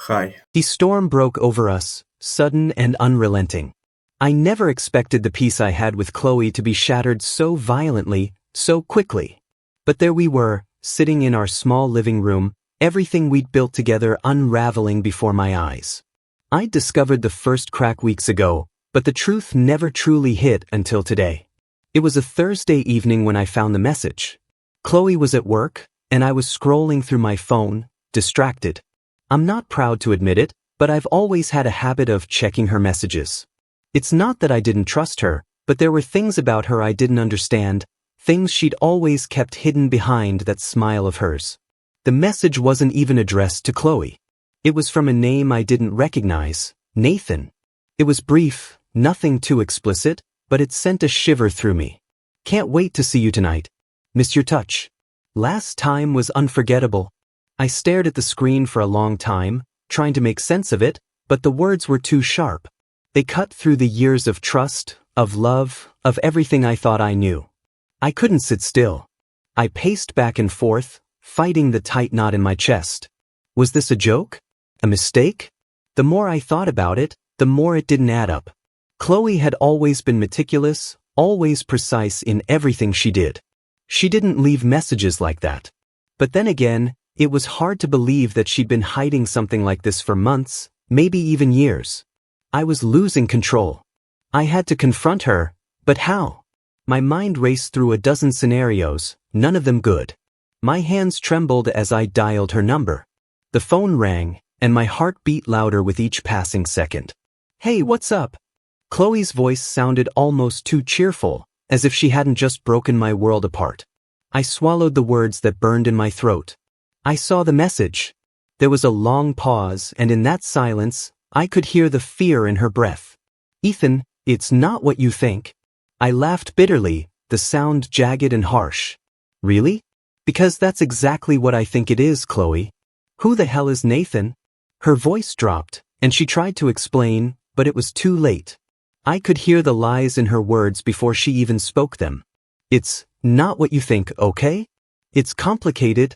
Hi. The storm broke over us, sudden and unrelenting. I never expected the peace I had with Chloe to be shattered so violently, so quickly. But there we were, sitting in our small living room, everything we'd built together unraveling before my eyes. I'd discovered the first crack weeks ago, but the truth never truly hit until today. It was a Thursday evening when I found the message. Chloe was at work, and I was scrolling through my phone, distracted. I'm not proud to admit it, but I've always had a habit of checking her messages. It's not that I didn't trust her, but there were things about her I didn't understand, things she'd always kept hidden behind that smile of hers. The message wasn't even addressed to Chloe. It was from a name I didn't recognize, Nathan. It was brief, nothing too explicit, but it sent a shiver through me. Can't wait to see you tonight. Miss your touch. Last time was unforgettable. I stared at the screen for a long time, trying to make sense of it, but the words were too sharp. They cut through the years of trust, of love, of everything I thought I knew. I couldn't sit still. I paced back and forth, fighting the tight knot in my chest. Was this a joke? A mistake? The more I thought about it, the more it didn't add up. Chloe had always been meticulous, always precise in everything she did. She didn't leave messages like that. But then again, it was hard to believe that she'd been hiding something like this for months, maybe even years. I was losing control. I had to confront her, but how? My mind raced through a dozen scenarios, none of them good. My hands trembled as I dialed her number. The phone rang, and my heart beat louder with each passing second. Hey, what's up? Chloe's voice sounded almost too cheerful, as if she hadn't just broken my world apart. I swallowed the words that burned in my throat. I saw the message. There was a long pause, and in that silence, I could hear the fear in her breath. Ethan, it's not what you think. I laughed bitterly, the sound jagged and harsh. Really? Because that's exactly what I think it is, Chloe. Who the hell is Nathan? Her voice dropped, and she tried to explain, but it was too late. I could hear the lies in her words before she even spoke them. It's not what you think, okay? It's complicated.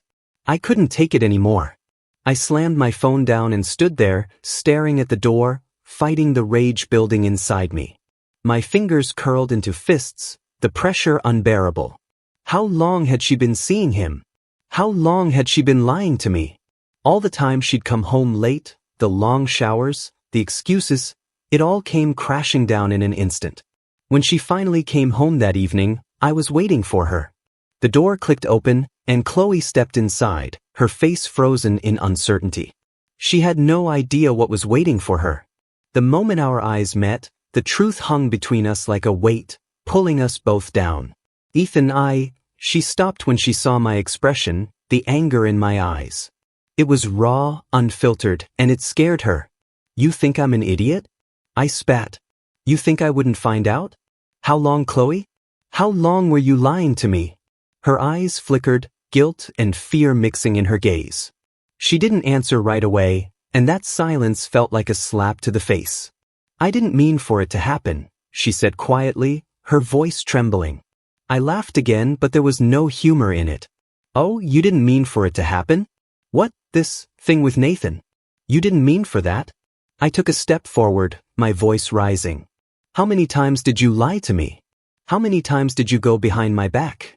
I couldn't take it anymore. I slammed my phone down and stood there, staring at the door, fighting the rage building inside me. My fingers curled into fists, the pressure unbearable. How long had she been seeing him? How long had she been lying to me? All the time she'd come home late, the long showers, the excuses, it all came crashing down in an instant. When she finally came home that evening, I was waiting for her. The door clicked open, and Chloe stepped inside, her face frozen in uncertainty. She had no idea what was waiting for her. The moment our eyes met, the truth hung between us like a weight, pulling us both down. Ethan, she stopped when she saw my expression, the anger in my eyes. It was raw, unfiltered, and it scared her. You think I'm an idiot? I spat. You think I wouldn't find out? How long, Chloe? How long were you lying to me? Her eyes flickered, guilt and fear mixing in her gaze. She didn't answer right away, and that silence felt like a slap to the face. I didn't mean for it to happen, she said quietly, her voice trembling. I laughed again, but there was no humor in it. Oh, you didn't mean for it to happen? What, this thing with Nathan? You didn't mean for that? I took a step forward, my voice rising. How many times did you lie to me? How many times did you go behind my back?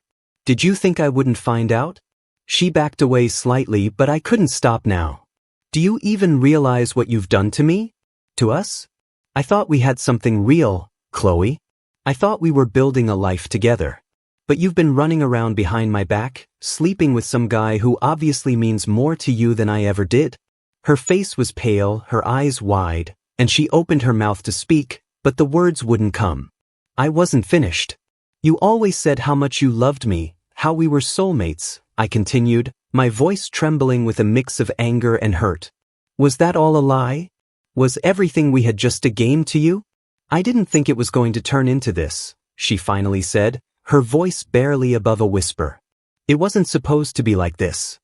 Did you think I wouldn't find out? She backed away slightly, but I couldn't stop now. Do you even realize what you've done to me? To us? I thought we had something real, Chloe. I thought we were building a life together. But you've been running around behind my back, sleeping with some guy who obviously means more to you than I ever did. Her face was pale, her eyes wide, and she opened her mouth to speak, but the words wouldn't come. I wasn't finished. You always said how much you loved me, how we were soulmates, I continued, my voice trembling with a mix of anger and hurt. Was that all a lie? Was everything we had just a game to you? I didn't think it was going to turn into this, she finally said, her voice barely above a whisper. It wasn't supposed to be like this.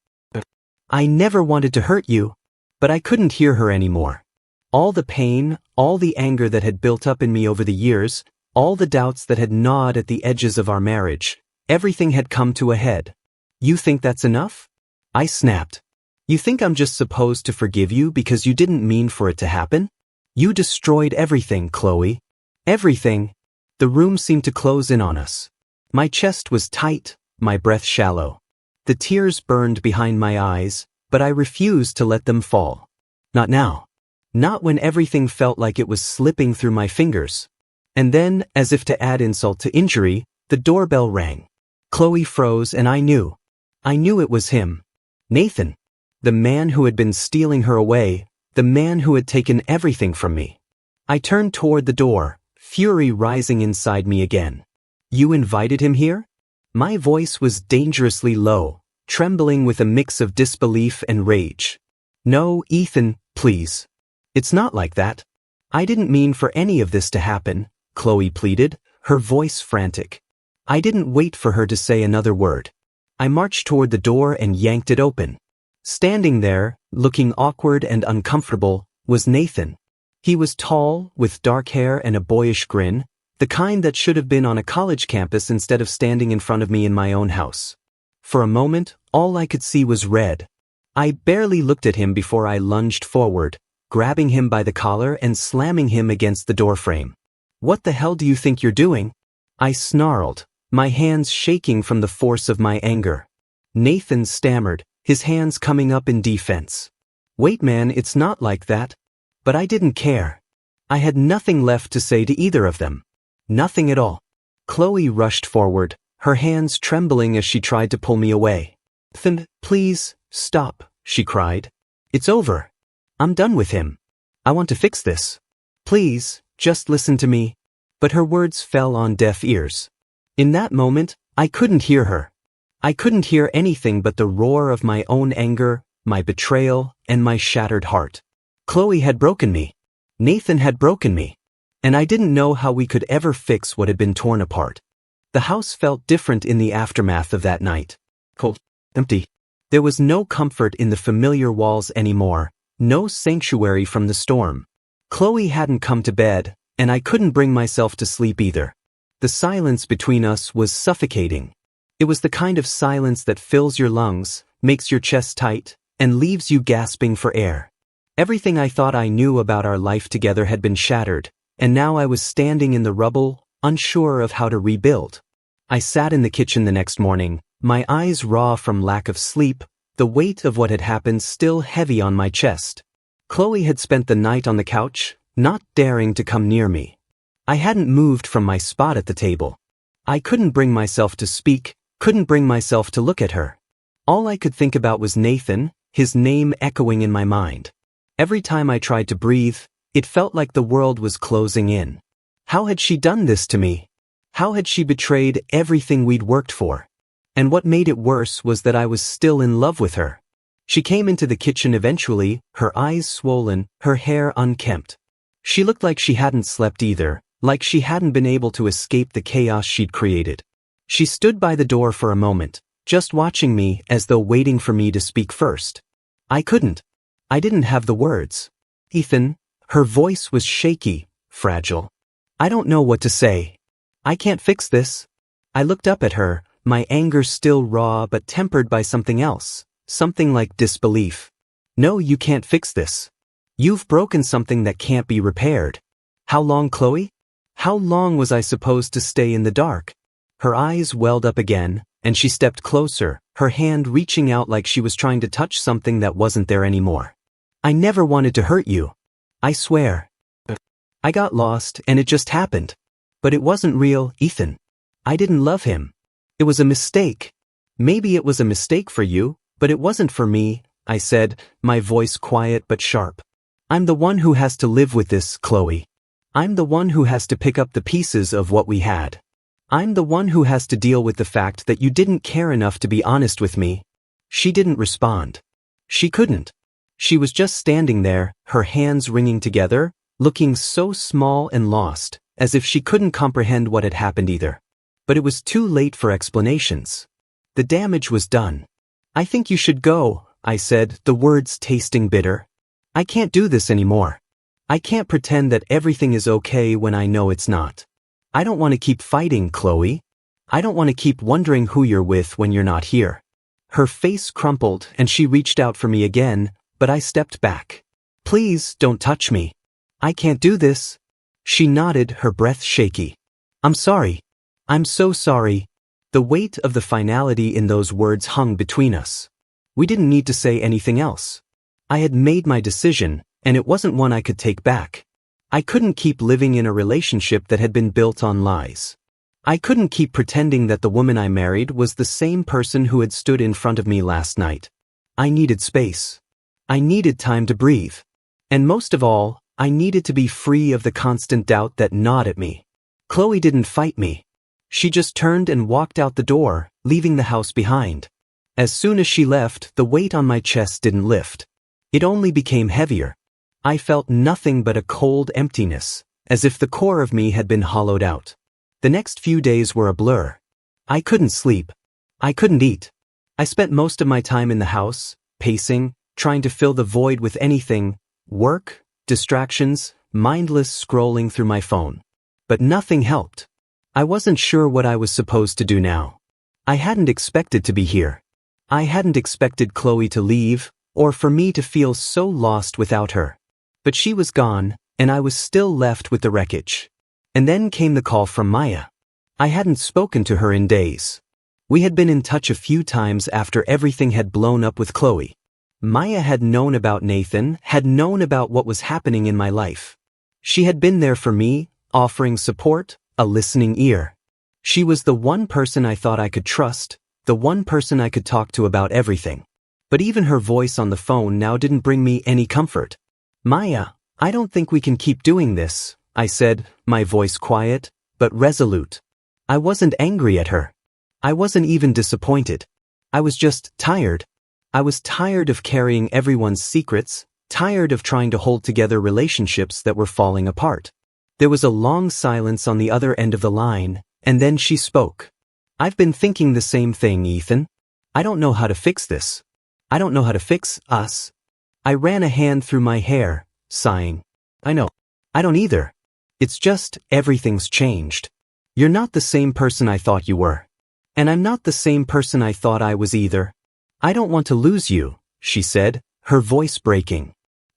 I never wanted to hurt you, but I couldn't hear her anymore. All the pain, all the anger that had built up in me over the years, all the doubts that had gnawed at the edges of our marriage, everything had come to a head. You think that's enough? I snapped. You think I'm just supposed to forgive you because you didn't mean for it to happen? You destroyed everything, Chloe. Everything. The room seemed to close in on us. My chest was tight, my breath shallow. The tears burned behind my eyes, but I refused to let them fall. Not now. Not when everything felt like it was slipping through my fingers. And then, as if to add insult to injury, the doorbell rang. Chloe froze and I knew. I knew it was him. Nathan. The man who had been stealing her away, the man who had taken everything from me. I turned toward the door, fury rising inside me again. You invited him here? My voice was dangerously low, trembling with a mix of disbelief and rage. No, Ethan, please. It's not like that. I didn't mean for any of this to happen, Chloe pleaded, her voice frantic. I didn't wait for her to say another word. I marched toward the door and yanked it open. Standing there, looking awkward and uncomfortable, was Nathan. He was tall, with dark hair and a boyish grin, the kind that should have been on a college campus instead of standing in front of me in my own house. For a moment, all I could see was red. I barely looked at him before I lunged forward, grabbing him by the collar and slamming him against the doorframe. What the hell do you think you're doing? I snarled, my hands shaking from the force of my anger. Nathan stammered, his hands coming up in defense. Wait man, it's not like that. But I didn't care. I had nothing left to say to either of them. Nothing at all. Chloe rushed forward, her hands trembling as she tried to pull me away. Then, please, stop, she cried. It's over. I'm done with him. I want to fix this. Please, just listen to me. But her words fell on deaf ears. In that moment, I couldn't hear her. I couldn't hear anything but the roar of my own anger, my betrayal, and my shattered heart. Chloe had broken me. Nathan had broken me. And I didn't know how we could ever fix what had been torn apart. The house felt different in the aftermath of that night. Cold, empty. There was no comfort in the familiar walls anymore, no sanctuary from the storm. Chloe hadn't come to bed, and I couldn't bring myself to sleep either. The silence between us was suffocating. It was the kind of silence that fills your lungs, makes your chest tight, and leaves you gasping for air. Everything I thought I knew about our life together had been shattered, and now I was standing in the rubble, unsure of how to rebuild. I sat in the kitchen the next morning, my eyes raw from lack of sleep, the weight of what had happened still heavy on my chest. Chloe had spent the night on the couch, not daring to come near me. I hadn't moved from my spot at the table. I couldn't bring myself to speak, couldn't bring myself to look at her. All I could think about was Nathan, his name echoing in my mind. Every time I tried to breathe, it felt like the world was closing in. How had she done this to me? How had she betrayed everything we'd worked for? And what made it worse was that I was still in love with her. She came into the kitchen eventually, her eyes swollen, her hair unkempt. She looked like she hadn't slept either, like she hadn't been able to escape the chaos she'd created. She stood by the door for a moment, just watching me as though waiting for me to speak first. I couldn't. I didn't have the words. Ethan, her voice was shaky, fragile. I don't know what to say. I can't fix this. I looked up at her, my anger still raw but tempered by something else, something like disbelief. No, you can't fix this. You've broken something that can't be repaired. How long, Chloe? How long was I supposed to stay in the dark? Her eyes welled up again, and she stepped closer, her hand reaching out like she was trying to touch something that wasn't there anymore. I never wanted to hurt you. I swear. I got lost, and it just happened. But it wasn't real, Ethan. I didn't love him. It was a mistake. Maybe it was a mistake for you, but it wasn't for me, I said, my voice quiet but sharp. I'm the one who has to live with this, Chloe. I'm the one who has to pick up the pieces of what we had. I'm the one who has to deal with the fact that you didn't care enough to be honest with me. She didn't respond. She couldn't. She was just standing there, her hands wringing together, looking so small and lost, as if she couldn't comprehend what had happened either. But it was too late for explanations. The damage was done. I think you should go, I said, the words tasting bitter. I can't do this anymore. I can't pretend that everything is okay when I know it's not. I don't want to keep fighting, Chloe. I don't want to keep wondering who you're with when you're not here. Her face crumpled and she reached out for me again, but I stepped back. "Please, don't touch me. I can't do this." She nodded, her breath shaky. "I'm sorry. I'm so sorry." The weight of the finality in those words hung between us. We didn't need to say anything else. I had made my decision, and it wasn't one I could take back. I couldn't keep living in a relationship that had been built on lies. I couldn't keep pretending that the woman I married was the same person who had stood in front of me last night. I needed space. I needed time to breathe. And most of all, I needed to be free of the constant doubt that gnawed at me. Chloe didn't fight me. She just turned and walked out the door, leaving the house behind. As soon as she left, the weight on my chest didn't lift. It only became heavier. I felt nothing but a cold emptiness, as if the core of me had been hollowed out. The next few days were a blur. I couldn't sleep. I couldn't eat. I spent most of my time in the house, pacing, trying to fill the void with anything: work, distractions, mindless scrolling through my phone. But nothing helped. I wasn't sure what I was supposed to do now. I hadn't expected to be here. I hadn't expected Chloe to leave, or for me to feel so lost without her. But she was gone, and I was still left with the wreckage. And then came the call from Maya. I hadn't spoken to her in days. We had been in touch a few times after everything had blown up with Chloe. Maya had known about Nathan, had known about what was happening in my life. She had been there for me, offering support, a listening ear. She was the one person I thought I could trust, the one person I could talk to about everything. But even her voice on the phone now didn't bring me any comfort. "Maya, I don't think we can keep doing this," I said, my voice quiet, but resolute. I wasn't angry at her. I wasn't even disappointed. I was just tired. I was tired of carrying everyone's secrets, tired of trying to hold together relationships that were falling apart. There was a long silence on the other end of the line, and then she spoke. "I've been thinking the same thing, Ethan. I don't know how to fix this. I don't know how to fix us." I ran a hand through my hair, sighing. "I know. I don't either. It's just, everything's changed. You're not the same person I thought you were. And I'm not the same person I thought I was either. I don't want to lose you," she said, her voice breaking.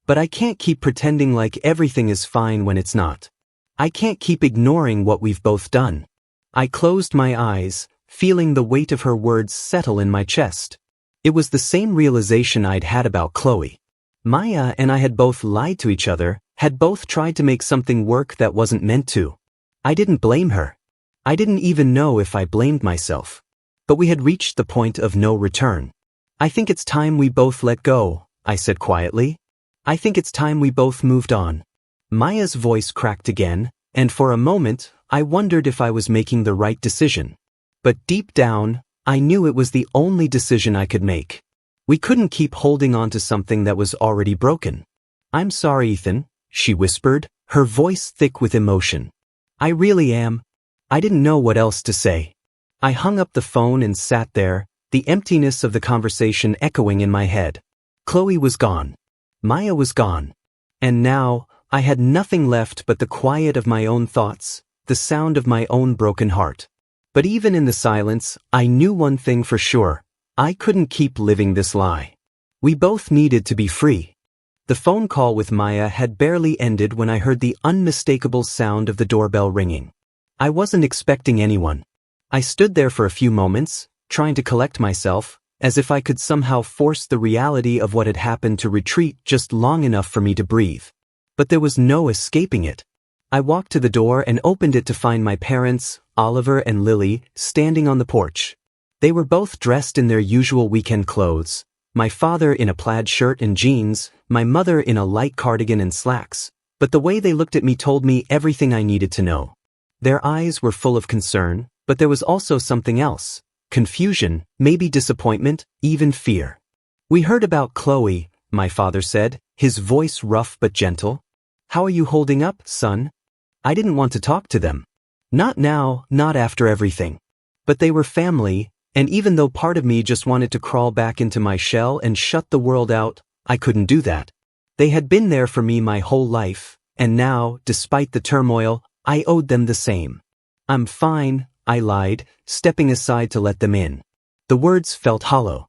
"But I can't keep pretending like everything is fine when it's not. I can't keep ignoring what we've both done." I closed my eyes, feeling the weight of her words settle in my chest. It was the same realization I'd had about Chloe. Maya and I had both lied to each other, had both tried to make something work that wasn't meant to. I didn't blame her. I didn't even know if I blamed myself. But we had reached the point of no return. "I think it's time we both let go," I said quietly. "I think it's time we both moved on." Maya's voice cracked again, and for a moment, I wondered if I was making the right decision. But deep down, I knew it was the only decision I could make. We couldn't keep holding on to something that was already broken. "I'm sorry, Ethan," she whispered, her voice thick with emotion. "I really am. I didn't know what else to say." I hung up the phone and sat there, the emptiness of the conversation echoing in my head. Chloe was gone. Maya was gone. And now, I had nothing left but the quiet of my own thoughts, the sound of my own broken heart. But even in the silence, I knew one thing for sure. I couldn't keep living this lie. We both needed to be free. The phone call with Maya had barely ended when I heard the unmistakable sound of the doorbell ringing. I wasn't expecting anyone. I stood there for a few moments, trying to collect myself, as if I could somehow force the reality of what had happened to retreat just long enough for me to breathe. But there was no escaping it. I walked to the door and opened it to find my parents, Oliver and Lily, standing on the porch. They were both dressed in their usual weekend clothes, my father in a plaid shirt and jeans, my mother in a light cardigan and slacks, but the way they looked at me told me everything I needed to know. Their eyes were full of concern, but there was also something else. Confusion, maybe disappointment, even fear. "We heard about Chloe," my father said, his voice rough but gentle. "How are you holding up, son?" I didn't want to talk to them. Not now, not after everything. But they were family, and even though part of me just wanted to crawl back into my shell and shut the world out, I couldn't do that. They had been there for me my whole life, and now, despite the turmoil, I owed them the same. "I'm fine," I lied, stepping aside to let them in. The words felt hollow.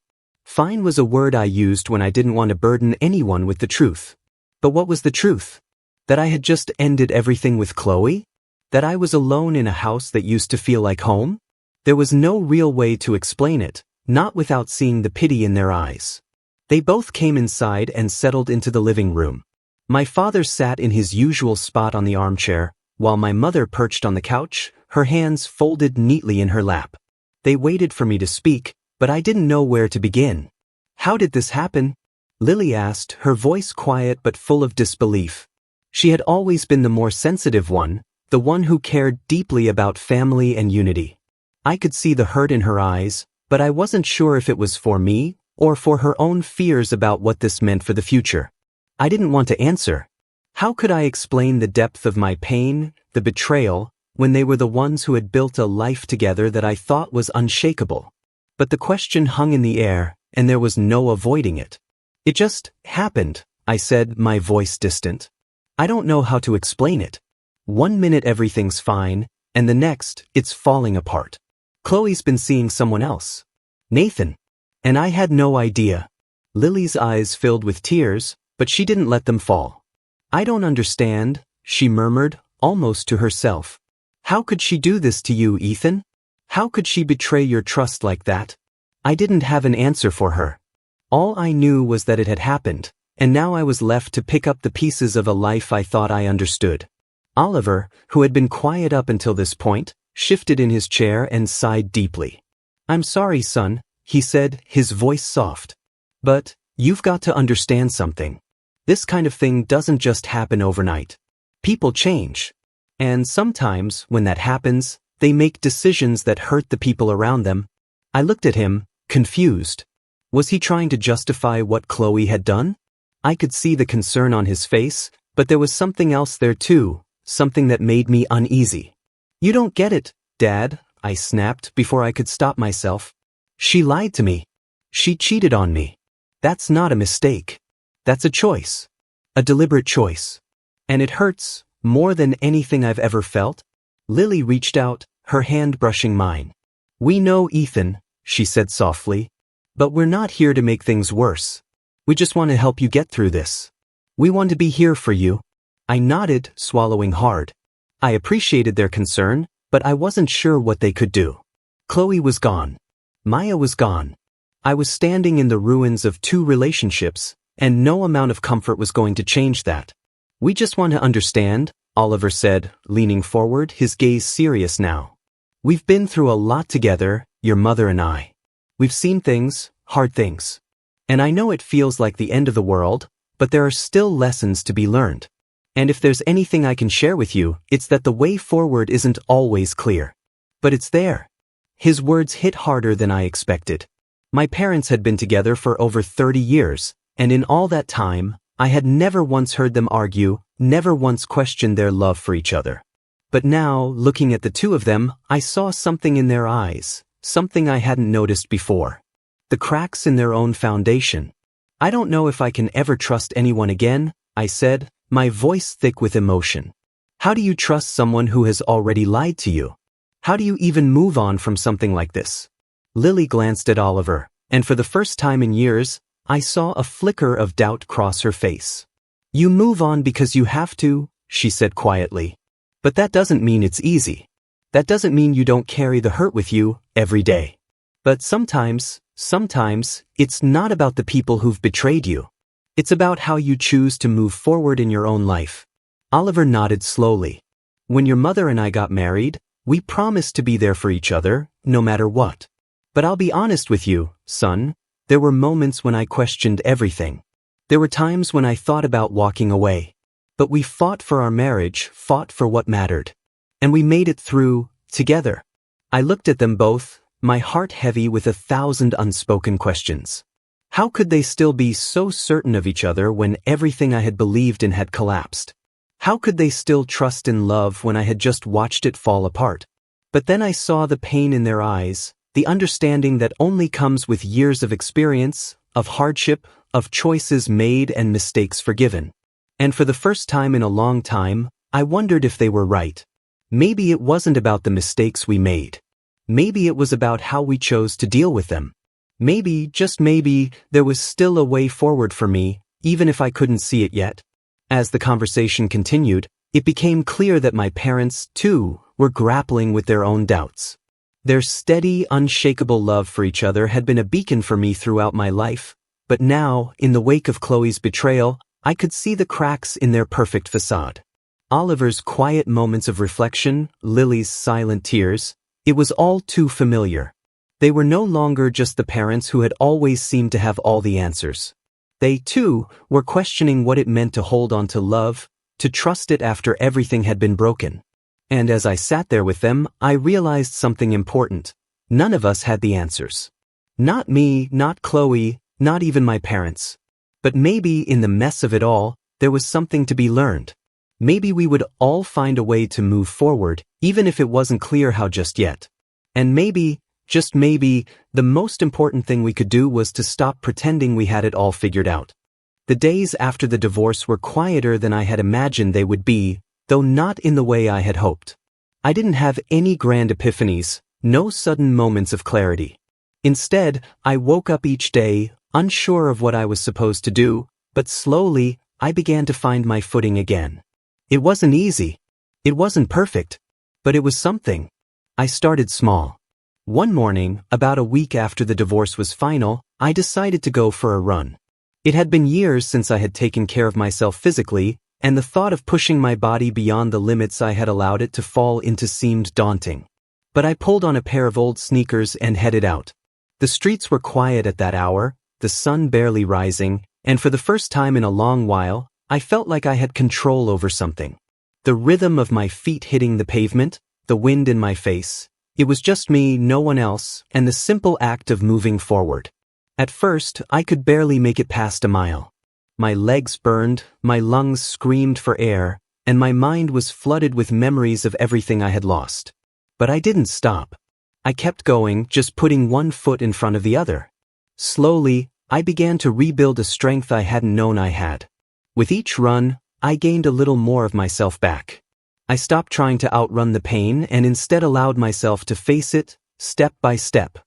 Fine was a word I used when I didn't want to burden anyone with the truth. But what was the truth? That I had just ended everything with Chloe? That I was alone in a house that used to feel like home? There was no real way to explain it, not without seeing the pity in their eyes. They both came inside and settled into the living room. My father sat in his usual spot on the armchair, while my mother perched on the couch, her hands folded neatly in her lap. They waited for me to speak, but I didn't know where to begin. "How did this happen?" Lily asked, her voice quiet but full of disbelief. She had always been the more sensitive one, the one who cared deeply about family and unity. I could see the hurt in her eyes, but I wasn't sure if it was for me, or for her own fears about what this meant for the future. I didn't want to answer. How could I explain the depth of my pain, the betrayal, when they were the ones who had built a life together that I thought was unshakable? But the question hung in the air, and there was no avoiding it. "It just happened," I said, my voice distant. "I don't know how to explain it. One minute everything's fine, and the next, it's falling apart. Chloe's been seeing someone else. Nathan. And I had no idea." Lily's eyes filled with tears, but she didn't let them fall. "I don't understand," she murmured, almost to herself. "How could she do this to you, Ethan? How could she betray your trust like that?" I didn't have an answer for her. All I knew was that it had happened, and now I was left to pick up the pieces of a life I thought I understood. Oliver, who had been quiet up until this point, shifted in his chair and sighed deeply. "I'm sorry, son," he said, his voice soft. "But you've got to understand something. This kind of thing doesn't just happen overnight. People change. And sometimes, when that happens, they make decisions that hurt the people around them." I looked at him, confused. Was he trying to justify what Chloe had done? I could see the concern on his face, but there was something else there too, something that made me uneasy. "You don't get it, Dad," I snapped before I could stop myself. "She lied to me. She cheated on me. That's not a mistake. That's a choice. A deliberate choice. And it hurts, more than anything I've ever felt." Lily reached out, her hand brushing mine. "We know, Ethan," she said softly. "But we're not here to make things worse. We just want to help you get through this. We want to be here for you." I nodded, swallowing hard. I appreciated their concern, but I wasn't sure what they could do. Chloe was gone. Maya was gone. I was standing in the ruins of two relationships, and no amount of comfort was going to change that. "We just want to understand," Oliver said, leaning forward, his gaze serious now. "We've been through a lot together, your mother and I. We've seen things, hard things. And I know it feels like the end of the world, but there are still lessons to be learned. And if there's anything I can share with you, it's that the way forward isn't always clear. But it's there." His words hit harder than I expected. My parents had been together for over 30 years, and in all that time, I had never once heard them argue, never once questioned their love for each other. But now, looking at the two of them, I saw something in their eyes, something I hadn't noticed before. The cracks in their own foundation. "I don't know if I can ever trust anyone again," I said, my voice thick with emotion. "How do you trust someone who has already lied to you? How do you even move on from something like this?" Lily glanced at Oliver, and for the first time in years, I saw a flicker of doubt cross her face. "You move on because you have to," she said quietly. "But that doesn't mean it's easy. That doesn't mean you don't carry the hurt with you every day. But sometimes, it's not about the people who've betrayed you. It's about how you choose to move forward in your own life." Oliver nodded slowly. "When your mother and I got married, we promised to be there for each other, no matter what. But I'll be honest with you, son, there were moments when I questioned everything. There were times when I thought about walking away. But we fought for our marriage, fought for what mattered. And we made it through, together." I looked at them both, my heart heavy with 1,000 unspoken questions. How could they still be so certain of each other when everything I had believed in had collapsed? How could they still trust in love when I had just watched it fall apart? But then I saw the pain in their eyes, the understanding that only comes with years of experience, of hardship, of choices made and mistakes forgiven. And for the first time in a long time, I wondered if they were right. Maybe it wasn't about the mistakes we made. Maybe it was about how we chose to deal with them. Maybe, just maybe, there was still a way forward for me, even if I couldn't see it yet. As the conversation continued, it became clear that my parents, too, were grappling with their own doubts. Their steady, unshakable love for each other had been a beacon for me throughout my life, but now, in the wake of Chloe's betrayal, I could see the cracks in their perfect facade. Oliver's quiet moments of reflection, Lily's silent tears, it was all too familiar. They were no longer just the parents who had always seemed to have all the answers. They, too, were questioning what it meant to hold on to love, to trust it after everything had been broken. And as I sat there with them, I realized something important. None of us had the answers. Not me, not Chloe, not even my parents. But maybe in the mess of it all, there was something to be learned. Maybe we would all find a way to move forward, even if it wasn't clear how just yet. And maybe, just maybe, the most important thing we could do was to stop pretending we had it all figured out. The days after the divorce were quieter than I had imagined they would be, though not in the way I had hoped. I didn't have any grand epiphanies, no sudden moments of clarity. Instead, I woke up each day, unsure of what I was supposed to do, but slowly, I began to find my footing again. It wasn't easy. It wasn't perfect. But it was something. I started small. One morning, about a week after the divorce was final, I decided to go for a run. It had been years since I had taken care of myself physically, and the thought of pushing my body beyond the limits I had allowed it to fall into seemed daunting. But I pulled on a pair of old sneakers and headed out. The streets were quiet at that hour, the sun barely rising, and for the first time in a long while, I felt like I had control over something. The rhythm of my feet hitting the pavement, the wind in my face, it was just me, no one else, and the simple act of moving forward. At first, I could barely make it past a mile. My legs burned, my lungs screamed for air, and my mind was flooded with memories of everything I had lost. But I didn't stop. I kept going, just putting one foot in front of the other. Slowly, I began to rebuild a strength I hadn't known I had. With each run, I gained a little more of myself back. I stopped trying to outrun the pain and instead allowed myself to face it, step by step.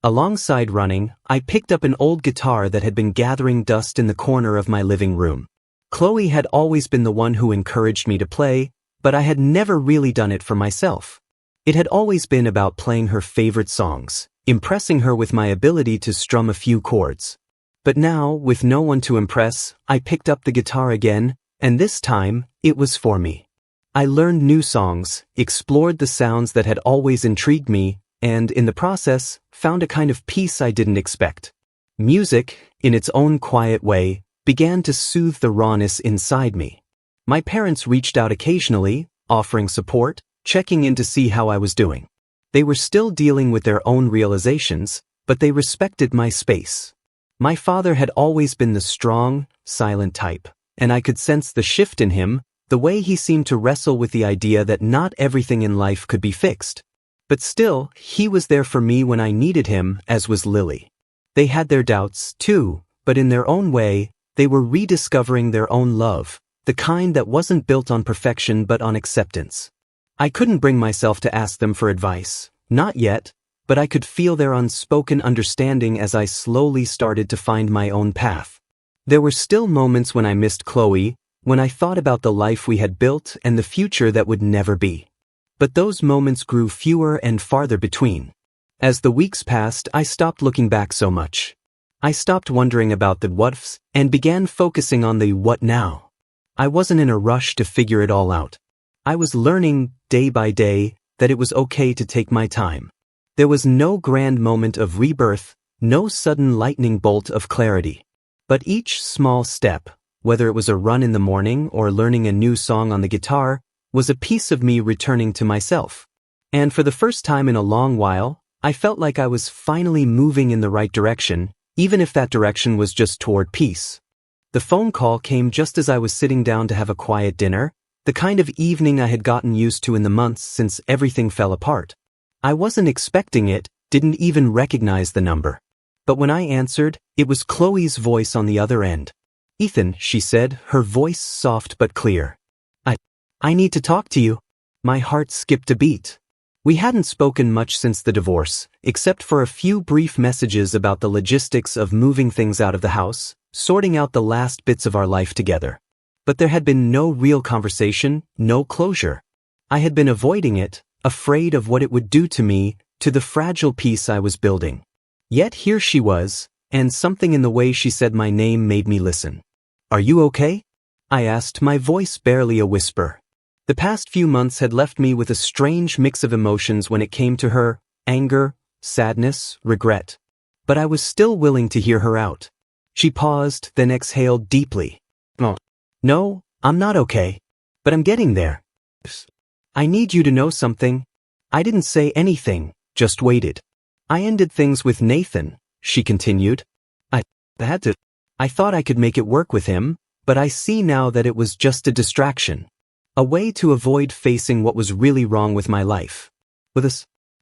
Alongside running, I picked up an old guitar that had been gathering dust in the corner of my living room. Chloe had always been the one who encouraged me to play, but I had never really done it for myself. It had always been about playing her favorite songs, impressing her with my ability to strum a few chords. But now, with no one to impress, I picked up the guitar again, and this time, it was for me. I learned new songs, explored the sounds that had always intrigued me, and, in the process, found a kind of peace I didn't expect. Music, in its own quiet way, began to soothe the rawness inside me. My parents reached out occasionally, offering support, checking in to see how I was doing. They were still dealing with their own realizations, but they respected my space. My father had always been the strong, silent type, and I could sense the shift in him, the way he seemed to wrestle with the idea that not everything in life could be fixed. But still, he was there for me when I needed him, as was Lily. They had their doubts, too, but in their own way, they were rediscovering their own love, the kind that wasn't built on perfection but on acceptance. I couldn't bring myself to ask them for advice, not yet, but I could feel their unspoken understanding as I slowly started to find my own path. There were still moments when I missed Chloe, when I thought about the life we had built and the future that would never be. But those moments grew fewer and farther between. As the weeks passed, I stopped looking back so much. I stopped wondering about the what-ifs and began focusing on the what now. I wasn't in a rush to figure it all out. I was learning, day by day, that it was okay to take my time. There was no grand moment of rebirth, no sudden lightning bolt of clarity. But each small step, whether it was a run in the morning or learning a new song on the guitar, was a piece of me returning to myself. And for the first time in a long while, I felt like I was finally moving in the right direction, even if that direction was just toward peace. The phone call came just as I was sitting down to have a quiet dinner, the kind of evening I had gotten used to in the months since everything fell apart. I wasn't expecting it, didn't even recognize the number. But when I answered, it was Chloe's voice on the other end. "Ethan," she said, her voice soft but clear. I need to talk to you." My heart skipped a beat. We hadn't spoken much since the divorce, except for a few brief messages about the logistics of moving things out of the house, sorting out the last bits of our life together. But there had been no real conversation, no closure. I had been avoiding it, afraid of what it would do to me, to the fragile peace I was building. Yet here she was, and something in the way she said my name made me listen. "Are you okay?" I asked, my voice barely a whisper. The past few months had left me with a strange mix of emotions when it came to her: anger, sadness, regret. But I was still willing to hear her out. She paused, then exhaled deeply. "No, I'm not okay. But I'm getting there. I need you to know something." I didn't say anything, just waited. "I ended things with Nathan," she continued. I thought I could make it work with him, but I see now that it was just a distraction. A way to avoid facing what was really wrong with my life.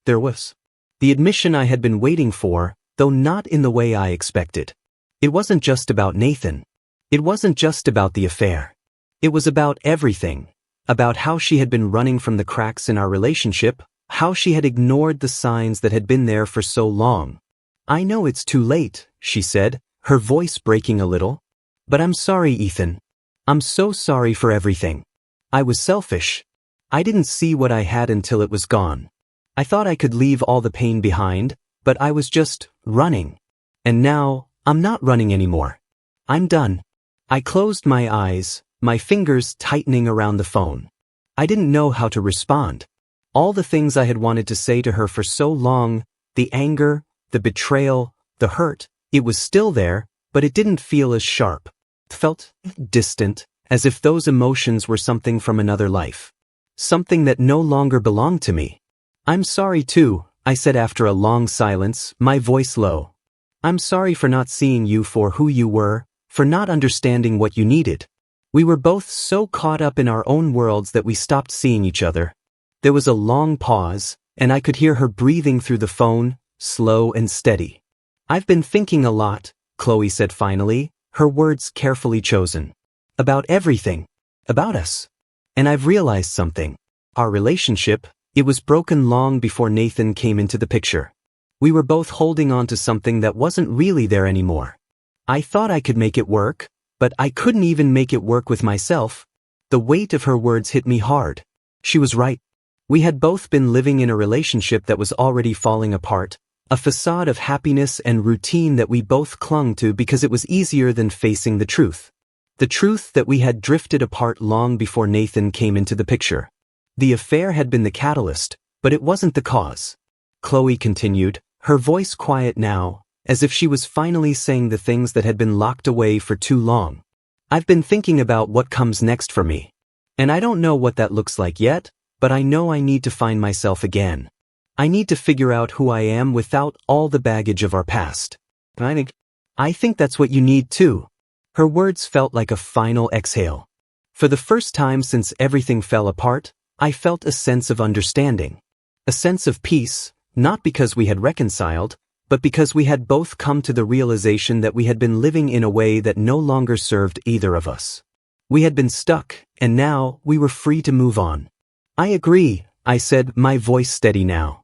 There was the admission I had been waiting for, though not in the way I expected. It wasn't just about Nathan. It wasn't just about the affair. It was about everything. About how she had been running from the cracks in our relationship, how she had ignored the signs that had been there for so long. "I know it's too late," she said, her voice breaking a little. "But I'm sorry, Ethan. I'm so sorry for everything. I was selfish. I didn't see what I had until it was gone. I thought I could leave all the pain behind, but I was just running. And now, I'm not running anymore. I'm done." I closed my eyes, my fingers tightening around the phone. I didn't know how to respond. All the things I had wanted to say to her for so long, the anger, the betrayal, the hurt, it was still there, but it didn't feel as sharp. It felt distant, as if those emotions were something from another life. Something that no longer belonged to me. "I'm sorry too," I said after a long silence, my voice low. "I'm sorry for not seeing you for who you were, for not understanding what you needed. We were both so caught up in our own worlds that we stopped seeing each other." There was a long pause, and I could hear her breathing through the phone, slow and steady. "I've been thinking a lot," Chloe said finally, her words carefully chosen. "About everything. About us. And I've realized something. Our relationship, it was broken long before Nathan came into the picture. We were both holding on to something that wasn't really there anymore. I thought I could make it work, but I couldn't even make it work with myself." The weight of her words hit me hard. She was right. We had both been living in a relationship that was already falling apart, a facade of happiness and routine that we both clung to because it was easier than facing the truth. The truth that we had drifted apart long before Nathan came into the picture. The affair had been the catalyst, but it wasn't the cause. Chloe continued, her voice quiet now, as if she was finally saying the things that had been locked away for too long. "I've been thinking about what comes next for me. And I don't know what that looks like yet, but I know I need to find myself again. I need to figure out who I am without all the baggage of our past. I think that's what you need too." Her words felt like a final exhale. For the first time since everything fell apart, I felt a sense of understanding. A sense of peace, not because we had reconciled, but because we had both come to the realization that we had been living in a way that no longer served either of us. We had been stuck, and now we were free to move on. "I agree," I said, my voice steady now.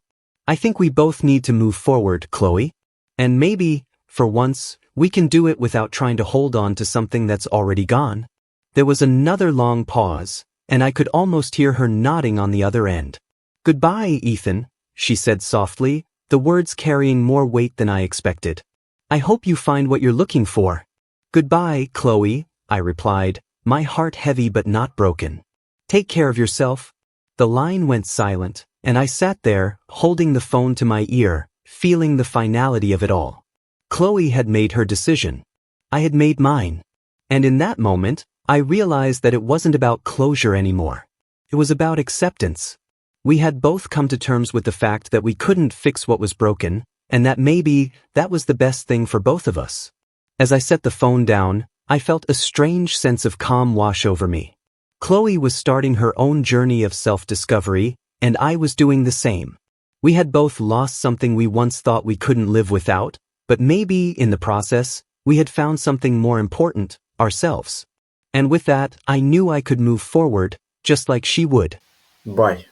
"I think we both need to move forward, Chloe. And maybe, for once, we can do it without trying to hold on to something that's already gone." There was another long pause, and I could almost hear her nodding on the other end. "Goodbye, Ethan," she said softly, the words carrying more weight than I expected. "I hope you find what you're looking for." "Goodbye, Chloe," I replied, my heart heavy but not broken. "Take care of yourself." The line went silent, and I sat there, holding the phone to my ear, feeling the finality of it all. Chloe had made her decision. I had made mine. And in that moment, I realized that it wasn't about closure anymore. It was about acceptance. We had both come to terms with the fact that we couldn't fix what was broken, and that maybe that was the best thing for both of us. As I set the phone down, I felt a strange sense of calm wash over me. Chloe was starting her own journey of self-discovery, and I was doing the same. We had both lost something we once thought we couldn't live without, but maybe, in the process, we had found something more important, ourselves. And with that, I knew I could move forward, just like she would. Bye.